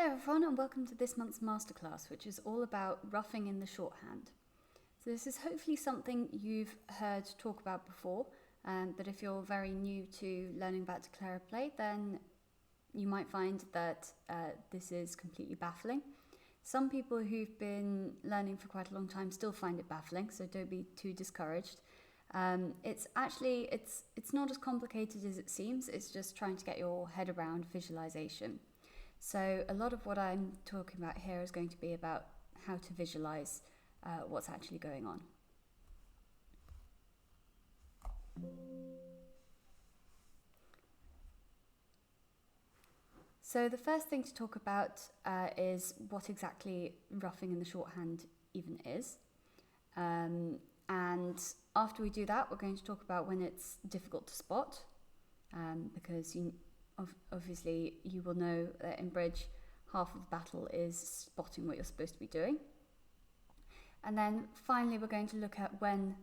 Hello everyone and welcome to this month's Masterclass, which is all about roughing in the shorthand. So this is hopefully something you've heard talk about before, but if you're very new to learning about declare play, then you might find that this is completely baffling. Some people who've been learning for quite a long time still find it baffling, so don't be too discouraged. It's not as complicated as it seems. It's just trying to get your head around visualization. So a lot of what I'm talking about here is going to be about how to visualize what's actually going on. So the first thing to talk about is what exactly roughing in the shorthand even is. And after we do that, we're going to talk about when it's difficult to spot, because obviously you will know that in bridge half of the battle is spotting what you're supposed to be doing. And then finally we're going to look at when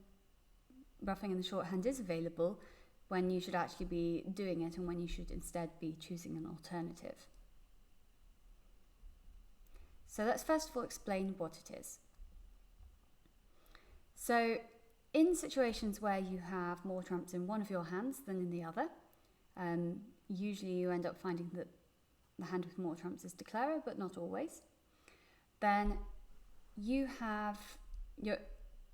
roughing in the shorthand is available, when you should actually be doing it and when you should instead be choosing an alternative. So let's first of all explain what it is. So in situations where you have more trumps in one of your hands than in the other, usually you end up finding that the hand with more trumps is declarer, but not always. Then you have your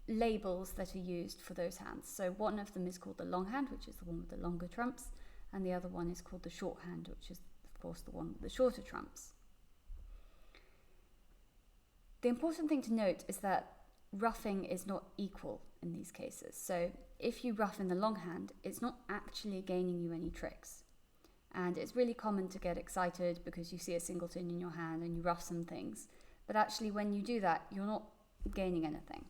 labels that are used for those hands. So one of them is called the long hand, which is the one with the longer trumps, and the other one is called the short hand, which is of course the one with the shorter trumps. The important thing to note is that roughing is not equal in these cases. So if you rough in the long hand, it's not actually gaining you any tricks. And it's really common to get excited because you see a singleton in your hand and you rough some things. But actually when you do that, you're not gaining anything.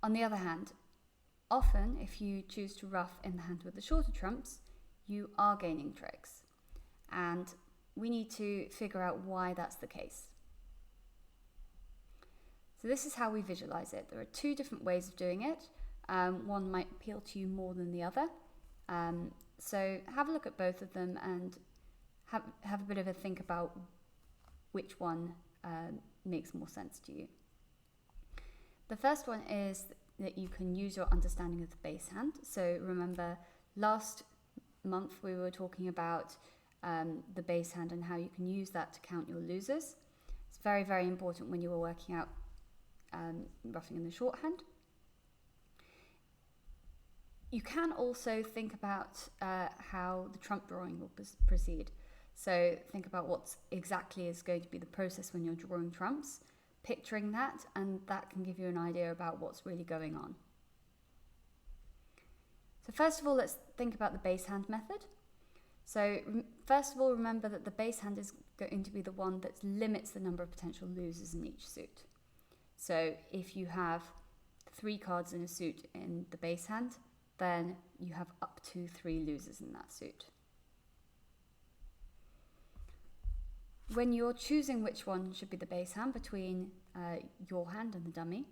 On the other hand, often if you choose to rough in the hand with the shorter trumps, you are gaining tricks. And we need to figure out why that's the case. So this is how we visualize it. There are two different ways of doing it. One might appeal to you more than the other. So have a look at both of them and have a bit of a think about which one makes more sense to you. The first one is that you can use your understanding of the base hand. So remember, last month we were talking about the base hand and how you can use that to count your losers. It's very, very important when you are working out roughing in the shorthand. You can also think about how the trump drawing will proceed. So think about what exactly is going to be the process when you're drawing trumps, picturing that, and that can give you an idea about what's really going on. So first of all, let's think about the base hand method. So first of all, remember that the base hand is going to be the one that limits the number of potential losers in each suit. So if you have 3 cards in a suit in the base hand, then you have up to 3 losers in that suit. When you're choosing which one should be the base hand between your hand and the dummy,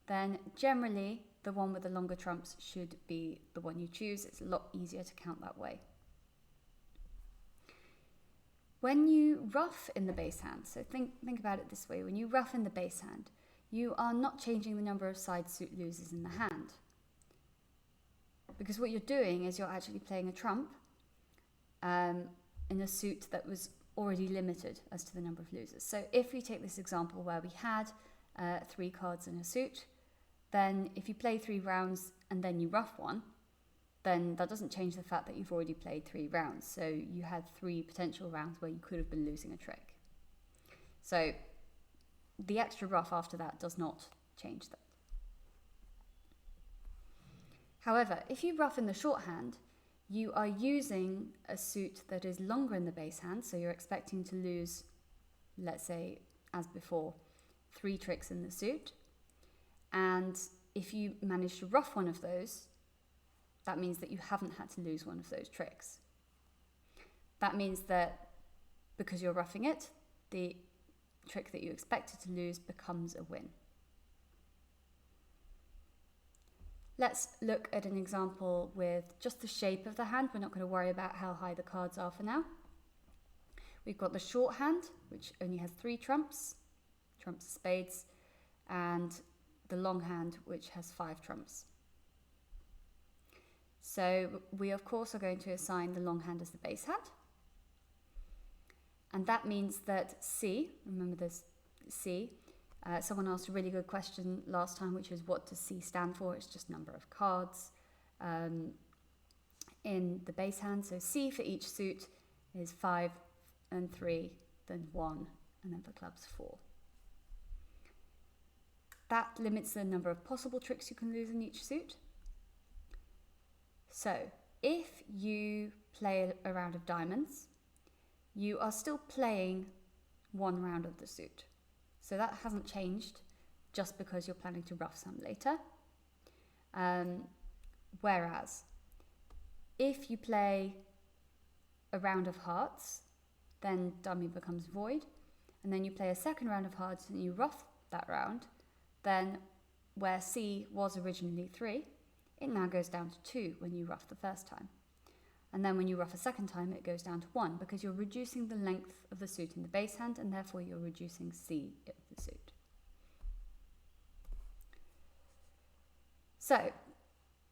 then generally the one with the longer trumps should be the one you choose. It's a lot easier to count that way. When you rough in the base hand, so think about it this way, when you rough in the base hand, you are not changing the number of side suit losers in the hand. Because what you're doing is you're actually playing a trump in a suit that was already limited as to the number of losers. So if we take this example where we had 3 cards in a suit, then if you play 3 rounds and then you rough one, then that doesn't change the fact that you've already played 3 rounds. So you had 3 potential rounds where you could have been losing a trick. So the extra rough after that does not change that. However, if you rough in the shorthand, you are using a suit that is longer in the base hand, so you're expecting to lose, let's say, as before, 3 tricks in the suit. And if you manage to rough one of those, that means that you haven't had to lose one of those tricks. That means that because you're roughing it, the trick that you expected to lose becomes a win. Let's look at an example with just the shape of the hand. We're not going to worry about how high the cards are for now. We've got the shorthand, which only has 3 trumps, trumps of spades, and the long hand, which has 5 trumps. So we of course are going to assign the long hand as the base hand. And that means that C, remember this C, someone asked a really good question last time, which is what does C stand for? It's just number of cards in the base hand. So C for each suit is 5 and 3, then 1, and then for clubs 4. That limits the number of possible tricks you can lose in each suit. So if you play a round of diamonds, you are still playing 1 round of the suit. So that hasn't changed just because you're planning to ruff some later. Whereas if you play a round of hearts, then dummy becomes void, and then you play a second round of hearts and you ruff that round, then where C was originally 3, it now goes down to 2 when you ruff the first time. And then when you ruff a second time, it goes down to 1 because you're reducing the length of the suit in the base hand, and therefore you're reducing C of the suit. So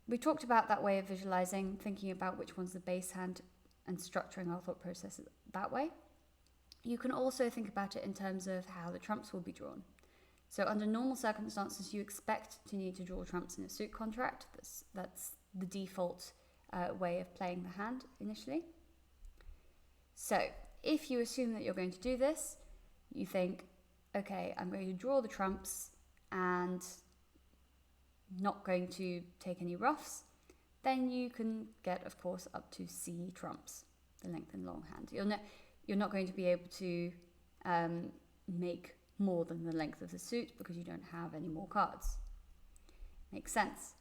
we talked about that way of visualizing, thinking about which one's the base hand and structuring our thought process that way. You can also think about it in terms of how the trumps will be drawn. So under normal circumstances, you expect to need to draw trumps in a suit contract. That's the default way of playing the hand initially. So if you assume that you're going to do this, you think, okay, I'm going to draw the trumps and not going to take any ruffs, then you can get, of course, up to C trumps, the length and long hand. You're not going to be able to make more than the length of the suit because you don't have any more cards. Makes sense.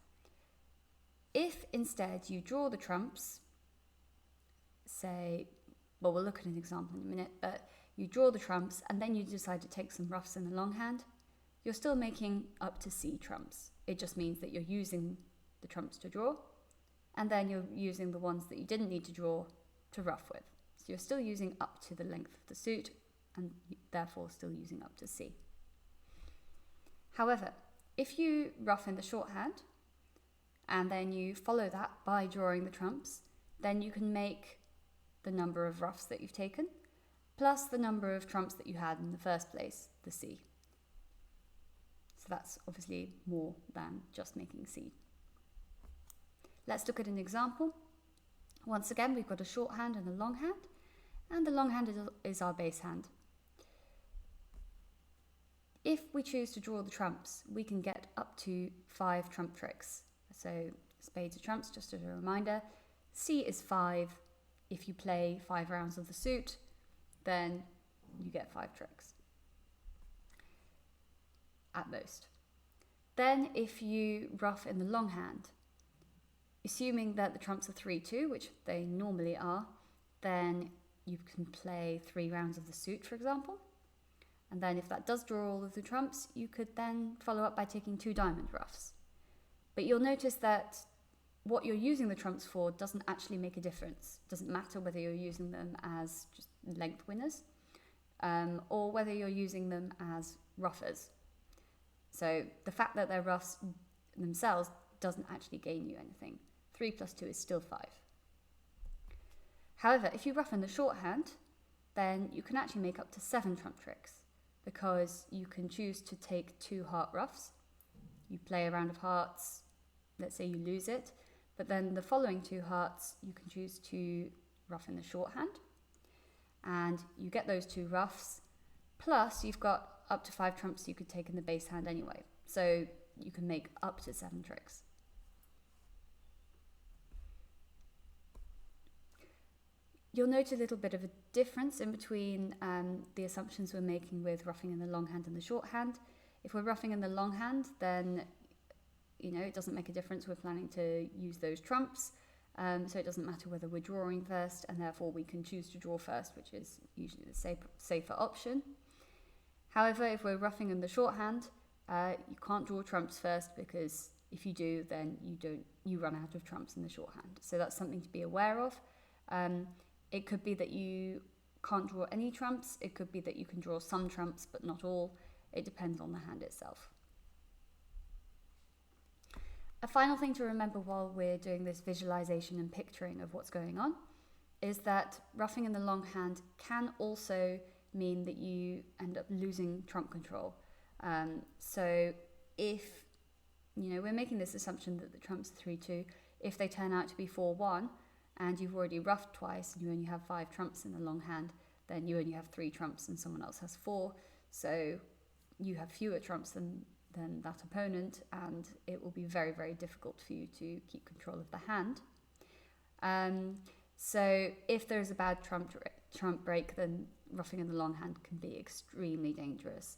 If instead you draw the trumps, say, well, we'll look at an example in a minute, but you draw the trumps and then you decide to take some ruffs in the long hand, you're still making up to C trumps. It just means that you're using the trumps to draw, and then you're using the ones that you didn't need to draw to ruff with. So you're still using up to the length of the suit, and therefore still using up to C. However, if you ruff in the shorthand, and then you follow that by drawing the trumps, then you can make the number of ruffs that you've taken, plus the number of trumps that you had in the first place, the C. So that's obviously more than just making C. Let's look at an example. Once again, we've got a shorthand and a long hand, and the long hand is our base hand. If we choose to draw the trumps, we can get up to 5 trump tricks. So spades are trumps, just as a reminder. C is 5. If you play 5 rounds of the suit, then you get 5 tricks at most. Then if you ruff in the long hand, assuming that the trumps are 3-2, which they normally are, then you can play 3 rounds of the suit, for example. And then if that does draw all of the trumps, you could then follow up by taking 2 diamond ruffs. But you'll notice that what you're using the trumps for doesn't actually make a difference. It doesn't matter whether you're using them as just length winners or whether you're using them as ruffers. So the fact that they're ruffs themselves doesn't actually gain you anything. 3 plus 2 is still 5. However, if you ruff in the shorthand, then you can actually make up to 7 trump tricks because you can choose to take 2 heart ruffs. You play a round of hearts, let's say you lose it, but then the following 2 hearts you can choose to ruff in the shorthand, and you get those 2 ruffs, plus you've got up to 5 trumps you could take in the base hand anyway, so you can make up to 7 tricks. You'll note a little bit of a difference in between the assumptions we're making with ruffing in the long hand and the short hand. If we're ruffing in the long hand, then it doesn't make a difference. We're planning to use those trumps, so it doesn't matter whether we're drawing first, and therefore we can choose to draw first, which is usually the safer option. However, if we're ruffing in the shorthand, you can't draw trumps first because if you do, then you run out of trumps in the shorthand. So that's something to be aware of. It could be that you can't draw any trumps. It could be that you can draw some trumps, but not all. It depends on the hand itself. A final thing to remember while we're doing this visualization and picturing of what's going on is that ruffing in the long hand can also mean that you end up losing trump control. So if, we're making this assumption that the trump's 3-2, if they turn out to be 4-1 and you've already ruffed twice and you only have 5 trumps in the long hand, then you only have 3 trumps and someone else has 4. So you have fewer trumps than that opponent, and it will be very, very difficult for you to keep control of the hand. So if there's a bad trump break, then ruffing in the long hand can be extremely dangerous.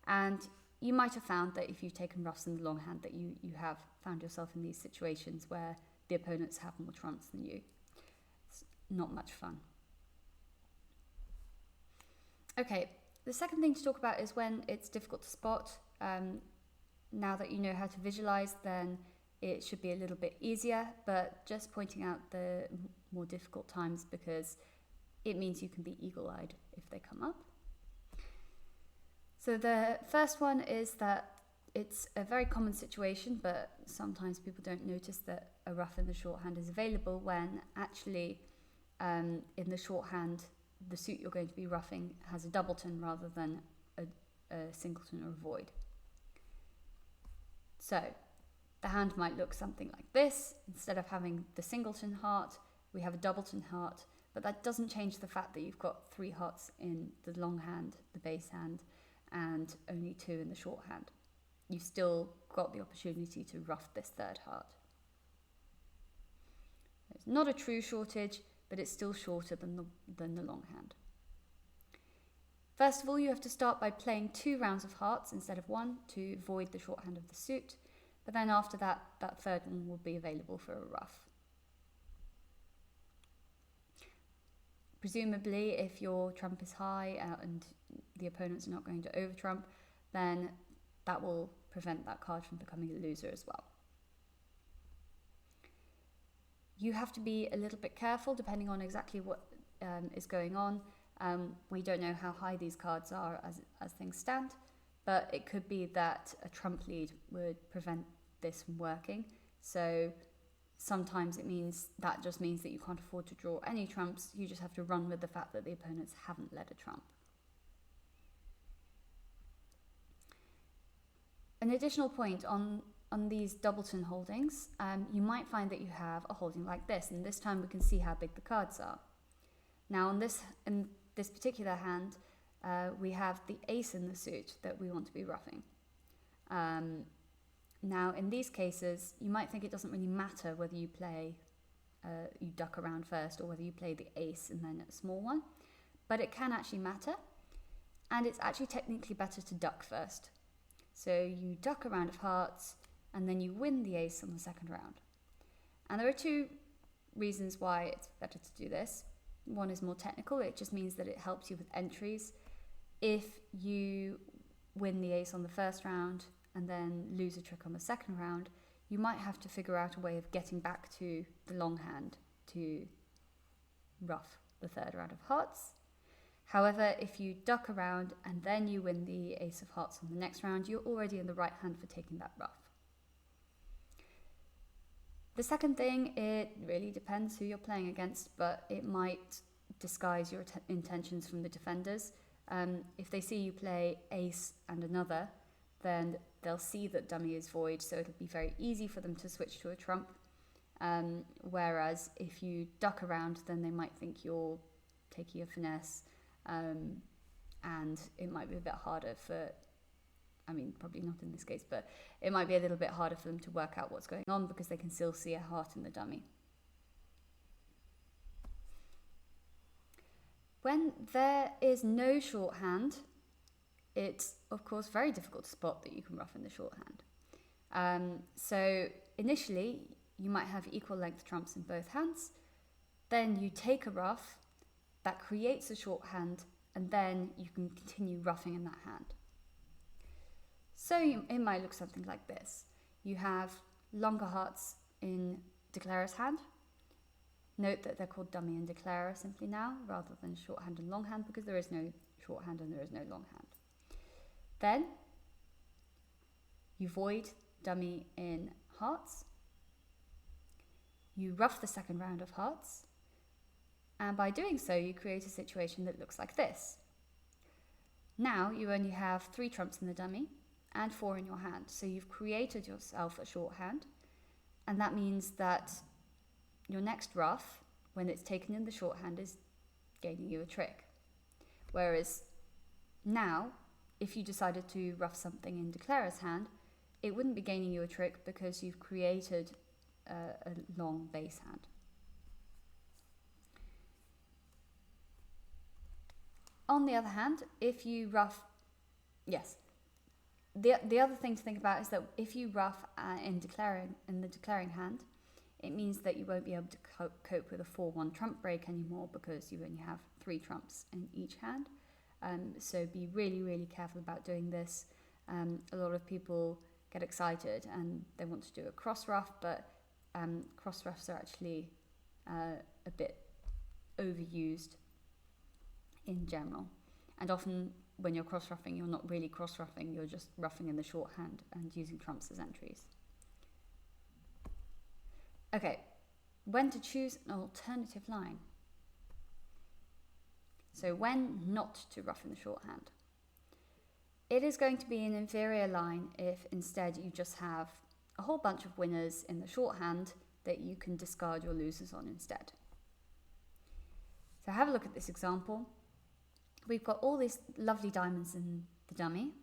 And you might have found that if you've taken ruffs in the long hand that you have found yourself in these situations where the opponents have more trumps than you. It's not much fun. Okay, the second thing to talk about is when it's difficult to spot. Now that you know how to visualize, then it should be a little bit easier, but just pointing out the more difficult times because it means you can be eagle-eyed if they come up. So the first one is that it's a very common situation, but sometimes people don't notice that a ruff in the shorthand is available when actually in the shorthand, the suit you're going to be ruffing has a doubleton rather than a singleton or a void. So the hand might look something like this. Instead of having the singleton heart, we have a doubleton heart, but that doesn't change the fact that you've got 3 hearts in the long hand, the base hand, and only 2 in the shorthand. You've still got the opportunity to ruff this 3rd heart. It's not a true shortage, but it's still shorter than the long hand. First of all, you have to start by playing 2 rounds of hearts instead of 1 to void the shorthand of the suit, but then after that 3rd one will be available for a ruff. Presumably, if your trump is high and the opponent's not going to over trump, then that will prevent that card from becoming a loser as well. You have to be a little bit careful depending on exactly what is going on. We don't know how high these cards are as things stand, but it could be that a trump lead would prevent this from working. So sometimes that just means that you can't afford to draw any trumps. You just have to run with the fact that the opponents haven't led a trump. An additional point on these doubleton holdings, you might find that you have a holding like this, and this time we can see how big the cards are. Now in this particular hand, we have the ace in the suit that we want to be ruffing. Now in these cases, you might think it doesn't really matter whether you play, you duck around first or whether you play the ace and then a small one, but it can actually matter, and it's actually technically better to duck first. So you duck a round of hearts and then you win the ace on the 2nd round. And there are 2 reasons why it's better to do this. One is more technical. It just means that it helps you with entries. If you win the ace on the 1st round and then lose a trick on the 2nd round, you might have to figure out a way of getting back to the long hand to ruff the 3rd round of hearts. However, if you duck around and then you win the ace of hearts on the next round, you're already in the right hand for taking that ruff. The second thing, it really depends who you're playing against, but it might disguise your intentions from the defenders. If they see you play ace and another, then they'll see that dummy is void, so it'll be very easy for them to switch to a trump. Whereas if you duck around, then they might think you're taking a finesse, and it might be a bit harder probably not in this case, but it might be a little bit harder for them to work out what's going on because they can still see a heart in the dummy. When there is no shorthand, it's of course very difficult to spot that you can ruff in the shorthand. So initially, you might have equal length trumps in both hands. Then you take a ruff, that creates a shorthand, and then you can continue ruffing in that hand. So it might look something like this. You have longer hearts in Declarer's hand. Note that they're called dummy and declarer simply now, rather than shorthand and longhand, because there is no shorthand and there is no longhand. Then you void dummy in hearts. You ruff the second round of hearts. And by doing so, you create a situation that looks like this. Now you only have 3 trumps in the dummy and 4 in your hand. So you've created yourself a shorthand. And that means that your next ruff, when it's taken in the shorthand, is gaining you a trick. Whereas now, if you decided to ruff something in declarer's hand, it wouldn't be gaining you a trick because you've created a long base hand. On the other hand, if you ruff, the other thing to think about is that if you ruff in the declaring hand, it means that you won't be able to cope with a 4-1 trump break anymore because you only have 3 trumps in each hand. So be really, really careful about doing this. A lot of people get excited and they want to do a cross ruff, but cross ruffs are actually a bit overused in general. And often when you're cross ruffing, you're not really cross ruffing, you're just ruffing in the shorthand and using trumps as entries. Okay, when to choose an alternative line. So when not to ruff in the shorthand. It is going to be an inferior line if instead you just have a whole bunch of winners in the shorthand that you can discard your losers on instead. So have a look at this example. We've got all these lovely diamonds in the dummy.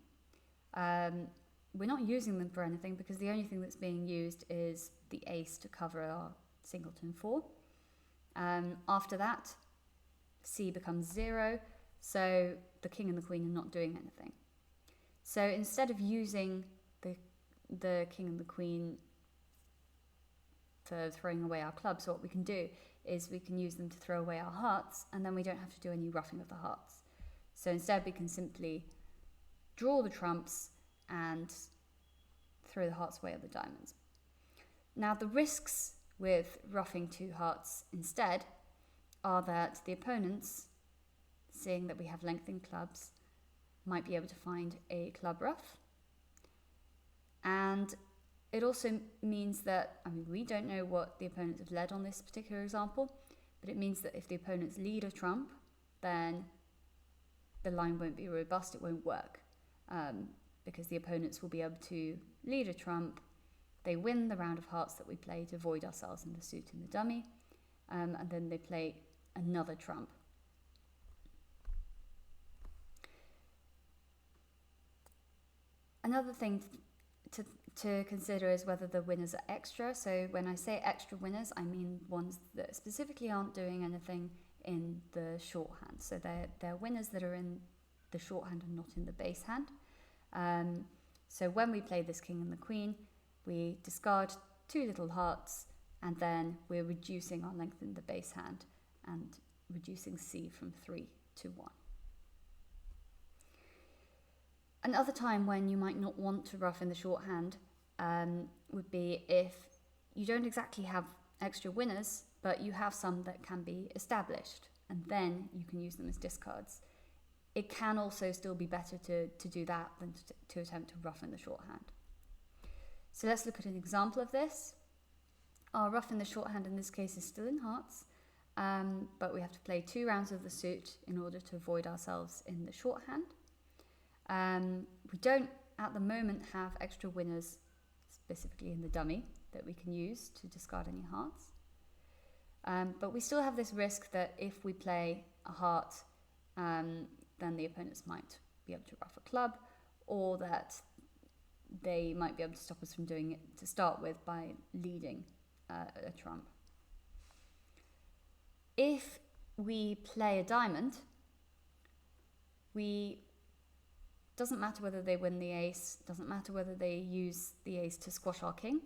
We're not using them for anything because the only thing that's being used is the ace to cover our singleton 4. After that, C becomes 0, so the king and the queen are not doing anything. So instead of using the king and the queen for throwing away our clubs, what we can do is we can use them to throw away our hearts, and then we don't have to do any ruffing of the hearts. So instead we can simply draw the trumps and throw the hearts away at the diamonds. Now the risks with ruffing 2 hearts instead are that the opponents, seeing that we have lengthened clubs, might be able to find a club ruff. And it also means that, we don't know what the opponents have led on this particular example, but it means that if the opponents lead a trump, then the line won't be robust, it won't work, because the opponents will be able to lead a trump, they win the round of hearts that we play to void ourselves in the suit in the dummy, and then they play another trump. Another thing to consider is whether the winners are extra. So when I say extra winners, I mean ones that specifically aren't doing anything in the shorthand. So they're winners that are in the shorthand and not in the base hand. So when we play this king and the queen, we discard 2 little hearts, and then we're reducing our length in the base hand and reducing C from 3 to 1. Another time when you might not want to ruff in the shorthand would be if you don't exactly have extra winners, but you have some that can be established, and then you can use them as discards. It can also still be better to do that than to attempt to ruff in the shorthand. So let's look at an example of this. Our ruff in the shorthand in this case is still in hearts, but we have to play 2 rounds of the suit in order to avoid ourselves in the shorthand. We don't at the moment have extra winners specifically in the dummy that we can use to discard any hearts. But we still have this risk that if we play a heart, then the opponents might be able to ruff a club, or that they might be able to stop us from doing it to start with by leading a trump. If we play a diamond, doesn't matter whether they win the ace, doesn't matter whether they use the ace to squash our king,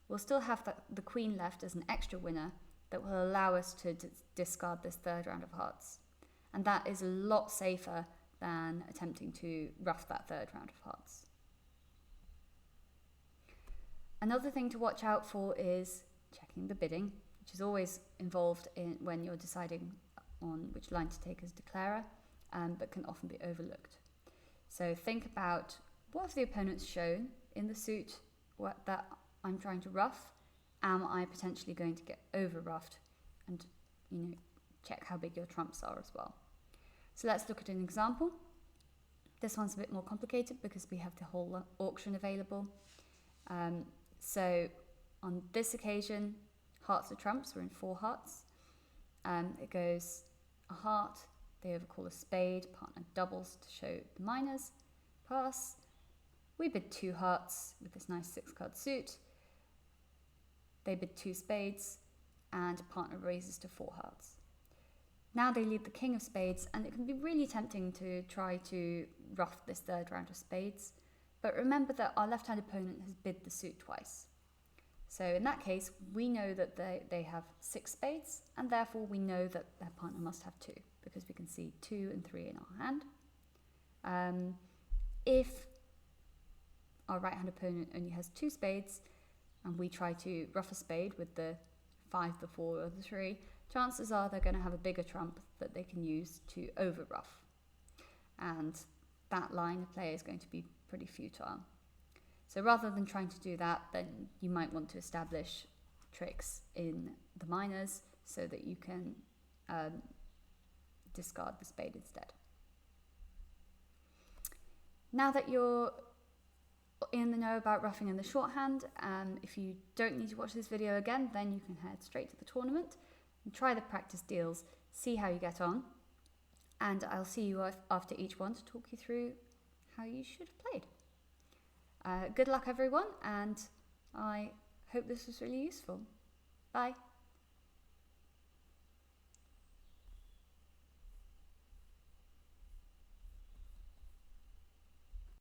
we'll still have the queen left as an extra winner that will allow us to discard this 3rd round of hearts. And that is a lot safer than attempting to ruff that 3rd round of hearts. Another thing to watch out for is checking the bidding. which is always involved in when you're deciding on which line to take as declarer, but can often be overlooked. So think about, what have the opponents shown in the suit that I'm trying to ruff? Am I potentially going to get over ruffed? And check how big your trumps are as well. So let's look at an example. This one's a bit more complicated because we have the whole auction available. So on this occasion, hearts are trumps. We're in 4 hearts. It goes a heart, they overcall a spade, partner doubles to show the minors, pass. We bid 2 hearts with this nice 6-card suit. They bid 2 spades, and partner raises to 4 hearts. Now they lead the king of spades, and it can be really tempting to try to ruff this 3rd round of spades. But remember that our left-hand opponent has bid the suit twice. So in that case, we know that they have 6 spades, and therefore we know that their partner must have 2, because we can see 2 and 3 in our hand. If our right-hand opponent only has 2 spades, and we try to ruff a spade with the 5, the 4, or the 3, chances are they're going to have a bigger trump that they can use to over-ruff. And that line of play is going to be pretty futile. So rather than trying to do that, then you might want to establish tricks in the minors so that you can discard the spade instead. Now that you're in the know about ruffing in the shorthand, if you don't need to watch this video again, then you can head straight to the tournament and try the practice deals, see how you get on, and I'll see you after each one to talk you through how you should have played. Good luck everyone, and I hope this was really useful. Bye.